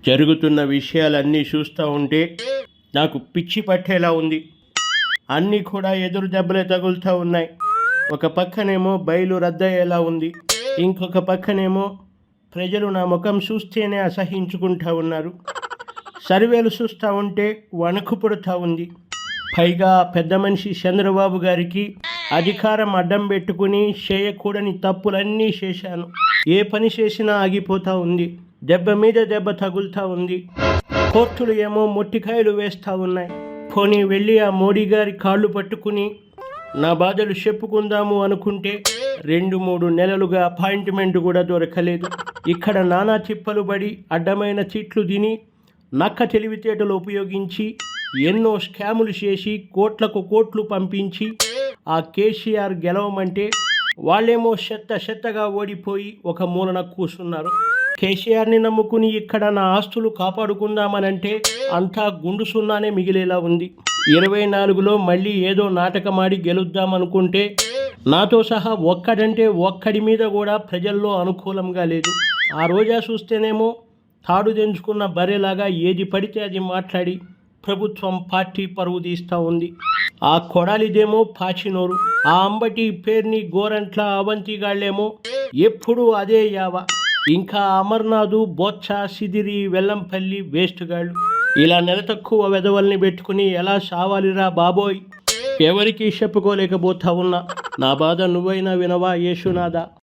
జరుగుతున్న విషయాలన్నీ చూస్తూ ఉంటే నాకు పిచ్చి పట్టేలా ఉంది. అన్నీ కూడా ఎదురు దెబ్బలే తగులుతూ ఉన్నాయి. ఒక పక్కనేమో బయలు రద్దయ్యేలా ఉంది, ఇంకొక పక్కనేమో ప్రజలు నా ముఖం చూస్తేనే అసహించుకుంటూ ఉన్నారు. సర్వేలు చూస్తూ ఉంటే వణుకు పుడుతూ ఉంది. పైగా పెద్ద మనిషి చంద్రబాబు గారికి అధికారం అడ్డం పెట్టుకుని చేయకూడని తప్పులన్నీ చేశాను. ఏ పని చేసినా ఆగిపోతూ ఉంది, దెబ్బ మీద దెబ్బ తగులుతూ ఉంది. కోర్టులు ఏమో మొట్టికాయలు వేస్తూ ఉన్నాయి. పోనీ వెళ్ళి ఆ మోడీ గారి కాళ్ళు పట్టుకుని నా బాధలు చెప్పుకుందాము అనుకుంటే 2-3 నెలలుగా అపాయింట్మెంట్ కూడా దొరకలేదు. ఇక్కడ నానా తిప్పలు పడి అడ్డమైన తిట్లు తిని నక్క తెలివితేటలు ఉపయోగించి ఎన్నో స్కాములు చేసి కోట్లకు కోట్లు పంపించి ఆ కేసీఆర్ గెలవమంటే వాళ్ళేమో చెత్తగా ఓడిపోయి ఒక మూలన కూర్చున్నారు. కేసీఆర్ని నమ్ముకుని ఇక్కడ నా ఆస్తులు కాపాడుకుందామనంటే అంతా గుండు సున్నానే మిగిలేలా ఉంది. 24లో మళ్ళీ ఏదో నాటకమాడి గెలుద్దామనుకుంటే నాతో సహా ఒక్కడంటే ఒక్కడి మీద కూడా ప్రజల్లో అనుకూలంగా లేదు. ఆ రోజా చూస్తేనేమో తాడు తెంచుకున్న బర్రెలాగా ఏది పడితే అది మాట్లాడి ప్రభుత్వం పార్టీ పరువు తీస్తూ ఉంది. ఆ కొడాలిదేమో పాచినోరు, ఆ అంబటి పేర్ని గోరంట్ల అవంతిగాళ్ళేమో ఎప్పుడూ అదే యావ. ఇంకా అమర్నాథు, బొత్స, సిదిరి, వెల్లంపల్లి వేస్ట్గాళ్ళు. ఇలా నెల తక్కువ వెధవల్ని పెట్టుకుని ఎలా సావాలిరా బాబోయ్, ఎవరికీ చెప్పుకోలేకపోతా ఉన్నా. నా బాధ నువ్వైనా వినవా యేసునాథా.